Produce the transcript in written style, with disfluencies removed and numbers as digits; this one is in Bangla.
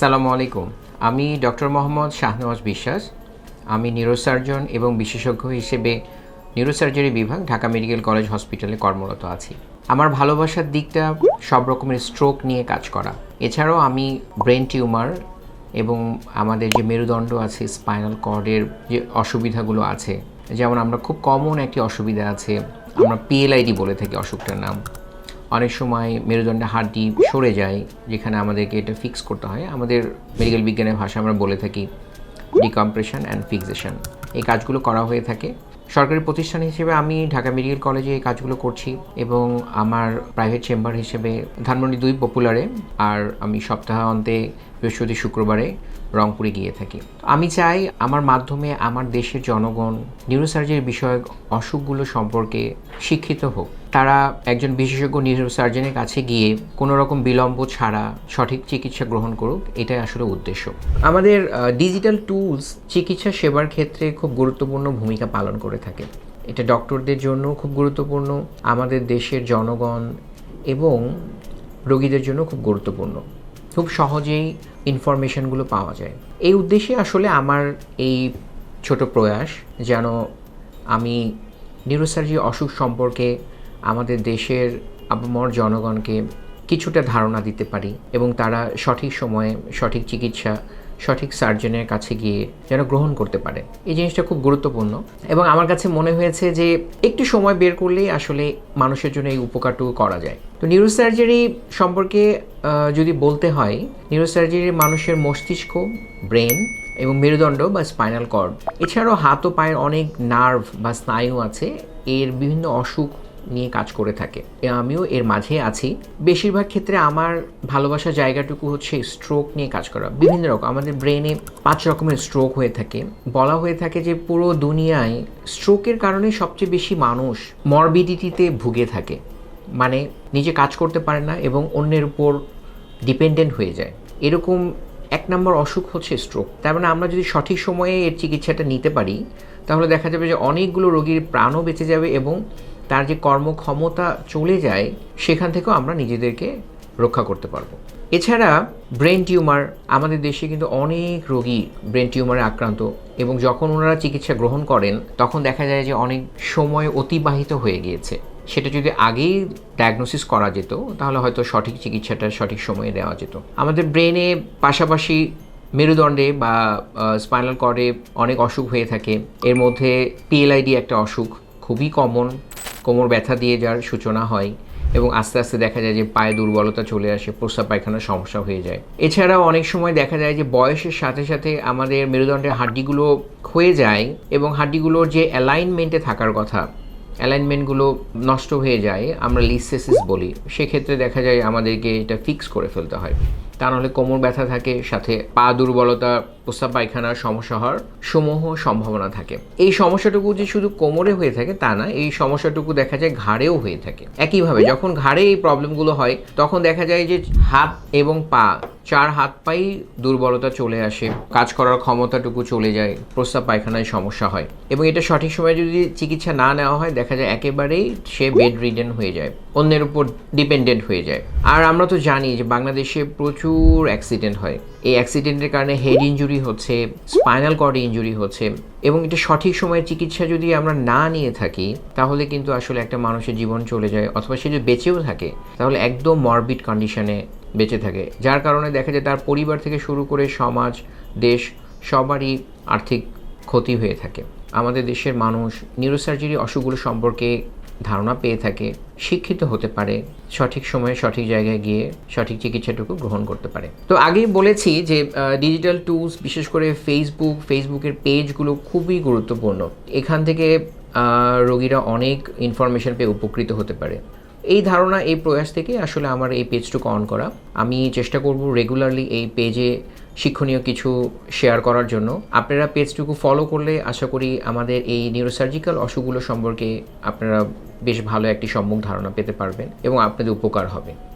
আসসালামু আলাইকুম। আমি ডক্টর মোহাম্মদ শাহনওয়াজ বিশ্বাস। আমি নিউরোসার্জন এবং বিশেষজ্ঞ হিসেবে নিউরোসার্জারি বিভাগ ঢাকা মেডিকেল কলেজ হসপিটালে কর্মরত আছি। আমার ভালোবাসার দিকটা সব রকমের স্ট্রোক নিয়ে কাজ করা। এছাড়াও আমি ব্রেন টিউমার এবং আমাদের যে মেরুদণ্ড আছে, স্পাইনাল কর্ডের যে অসুবিধাগুলো আছে, যেমন আমরা খুব কমন একটি অসুবিধা আছে, আমরা পিএলআইডি বলে থাকি অসুখটার নাম। অনেক সময় মেরুদণ্ডে হাড্ডি সরে যায়, যেখানে আমাদেরকে এটা ফিক্স করতে হয়। আমাদের মেডিকেল বিজ্ঞানের ভাষায় আমরা বলে থাকি ডিকম্প্রেশন অ্যান্ড ফিক্সেশন। এই কাজগুলো করা হয়ে থাকে। সরকারি প্রতিষ্ঠান হিসেবে আমি ঢাকা মেডিকেল কলেজে এই কাজগুলো করছি এবং আমার প্রাইভেট চেম্বার হিসেবে ধানমন্ডি 2 পপুলারে, আর আমি সপ্তাহান্তে বৃহস্পতি শুক্রবারে রংপুরে গিয়ে থাকি। আমি চাই আমার মাধ্যমে আমার দেশের জনগণ নিউরোসার্জারি বিষয়ক অসুখগুলো সম্পর্কে শিক্ষিত হোক। তারা একজন বিশেষজ্ঞ নিউরোসার্জনের কাছে গিয়ে কোনো রকম বিলম্ব ছাড়া সঠিক চিকিৎসা গ্রহণ করুক, এটাই আসলে উদ্দেশ্য। আমাদের ডিজিটাল টুলস চিকিৎসা সেবার ক্ষেত্রে খুব গুরুত্বপূর্ণ ভূমিকা পালন করে থাকে। এটা ডক্টরদের জন্য খুব গুরুত্বপূর্ণ, আমাদের দেশের জনগণ এবং রোগীদের জন্য খুব গুরুত্বপূর্ণ। খুব সহজেই ইনফরমেশনগুলো পাওয়া যায়। এই উদ্দেশ্যে আসলে আমার এই ছোট প্রয়াস, যেন আমি নিউরোসার্জারি অসুখ সম্পর্কে আমাদের দেশের আপামর জনগণকে কিছুটা ধারণা দিতে পারি এবং তারা সঠিক সময়ে সঠিক চিকিৎসা সঠিক সার্জনের কাছে গিয়ে যেন গ্রহণ করতে পারে। এই জিনিসটা খুব গুরুত্বপূর্ণ এবং আমার কাছে মনে হয়েছে যে একটু সময় বের করলেই আসলে মানুষের জন্য এই উপকারটুকু করা যায়। তো নিউরোসার্জারি সম্পর্কে যদি বলতে হয়, নিউরোসার্জারি মানুষের মস্তিষ্ক, ব্রেন এবং মেরুদণ্ড বা স্পাইনাল কর্ড, এছাড়াও হাত ও পায়ের অনেক নার্ভ বা স্নায়ু আছে, এর বিভিন্ন অসুখ নিয়ে কাজ করে থাকে। আমিও এর মাঝে আছি। বেশিরভাগ ক্ষেত্রে আমার ভালোবাসার জায়গাটুকু হচ্ছে স্ট্রোক নিয়ে কাজ করা। বিভিন্ন রকম আমাদের ব্রেনে 5 রকমের স্ট্রোক হয়ে থাকে। বলা হয়ে থাকে যে পুরো দুনিয়ায় স্ট্রোকের কারণে সবচেয়ে বেশি মানুষ মরবিডিটিতে ভুগে থাকে, মানে নিজে কাজ করতে পারে না এবং অন্যের উপর ডিপেন্ডেন্ট হয়ে যায়। এরকম 1 নম্বর অসুখ হচ্ছে স্ট্রোক। তার মানে আমরা যদি সঠিক সময়ে এর চিকিৎসাটা নিতে পারি, তাহলে দেখা যাবে যে অনেকগুলো রোগীর প্রাণও বেঁচে যাবে এবং তার যে কর্মক্ষমতা চলে যায়, সেখান থেকেও আমরা নিজেদেরকে রক্ষা করতে পারবো। এছাড়া ব্রেন টিউমার, আমাদের দেশে কিন্তু অনেক রোগী ব্রেন টিউমারে আক্রান্ত এবং যখন ওনারা চিকিৎসা গ্রহণ করেন, তখন দেখা যায় যে অনেক সময় অতিবাহিত হয়ে গিয়েছে। সেটা যদি আগেই ডায়াগনোসিস করা যেত, তাহলে হয়তো সঠিক চিকিৎসাটা সঠিক সময়ে দেওয়া যেত। আমাদের ব্রেনে পাশাপাশি মেরুদণ্ডে বা স্পাইনাল কর্ডে অনেক অসুখ হয়ে থাকে। এর মধ্যে পিএলআইডি একটা অসুখ, খুবই কমন। কোমর ব্যথা দিয়ে যার সূচনা হয় এবং আস্তে আস্তে দেখা যায় যে পায়ে দুর্বলতা চলে আসে, প্রস্রাব পায়খানার সমস্যা হয়ে যায়। এছাড়াও অনেক সময় দেখা যায় যে বয়সের সাথে সাথে আমাদের মেরুদণ্ডের হাড্ডিগুলো ক্ষয়ে যায় এবং হাড্ডিগুলোর যে অ্যালাইনমেন্টে থাকার কথা, অ্যালাইনমেন্টগুলো নষ্ট হয়ে যায়, আমরা লিসেসিস বলি। সেক্ষেত্রে দেখা যায় আমাদেরকে এটা ফিক্স করে ফেলতে হয়। তা নাহলে কোমর ব্যথা থাকে, সাথে পা দুর্বলতা, প্রস্রাব পায়খানার সমস্যা হওয়ার সমূহ সম্ভাবনা থাকে। এই সমস্যাটুকু যে শুধু কোমরে হয়ে থাকে তা না, এই সমস্যাটুকু দেখা যায় ঘাড়েও হয়ে থাকে। একইভাবে যখন ঘাড়ে এই প্রবলেমগুলো হয়, তখন দেখা যায় যে হাত এবং পা, 4 হাত পাই দুর্বলতা চলে আসে, কাজ করার ক্ষমতাটুকু চলে যায়, প্রস্রাব পায়খানায় সমস্যা হয় এবং এটা সঠিক সময়ে যদি চিকিৎসা না নেওয়া হয়, দেখা যায় একেবারেই সে বেড রিডেন হয়ে যায়, অন্যের উপর ডিপেন্ডেন্ট হয়ে যায়। আর আমরা তো জানি যে বাংলাদেশে প্রচুর অ্যাক্সিডেন্ট হয়। এই অ্যাক্সিডেন্টের কারণে হেড ইনজুরি হচ্ছে, স্পাইনাল কর্ড ইনজুরি হচ্ছে এবং এটা সঠিক সময়ে চিকিৎসা যদি আমরা না নিয়ে থাকি, তাহলে কিন্তু আসলে একটা মানুষের জীবন চলে যায়, অথবা সে যদি বেঁচেও থাকে তাহলে একদম মরবিড কন্ডিশনে বেঁচে থাকে, যার কারণে দেখা যায় তার পরিবার থেকে শুরু করে সমাজ, দেশ সবারই আর্থিক ক্ষতি হয়ে থাকে। আমাদের দেশের মানুষ নিউরোসার্জারি অসুখগুলো সম্পর্কে ধারণা পেয়ে থাকে, শিক্ষিত হতে পারে, সঠিক সময়ে সঠিক জায়গায় গিয়ে সঠিক চিকিৎসাটুকু গ্রহণ করতে পারে। তো আগেই বলেছি যে ডিজিটাল টুলস, বিশেষ করে ফেসবুকের পেজগুলো খুবই গুরুত্বপূর্ণ। এখান থেকে রোগীরা অনেক ইনফরমেশন পেয়ে উপকৃত হতে পারে। এই ধারণা, এই প্রয়াস থেকে আসলে আমার এই পেজটুকু অন করা। আমি চেষ্টা করব রেগুলারলি এই পেজে শিক্ষণীয় কিছু শেয়ার করার জন্য। আপনারা পেজটুকু ফলো করলে আশা করি আমাদের এই নিউরোসার্জিক্যাল অসুখগুলো সম্পর্কে আপনারা বেশ ভালো একটি সম্যক ধারণা পেতে পারবেন এবং আপনাদের উপকার হবে।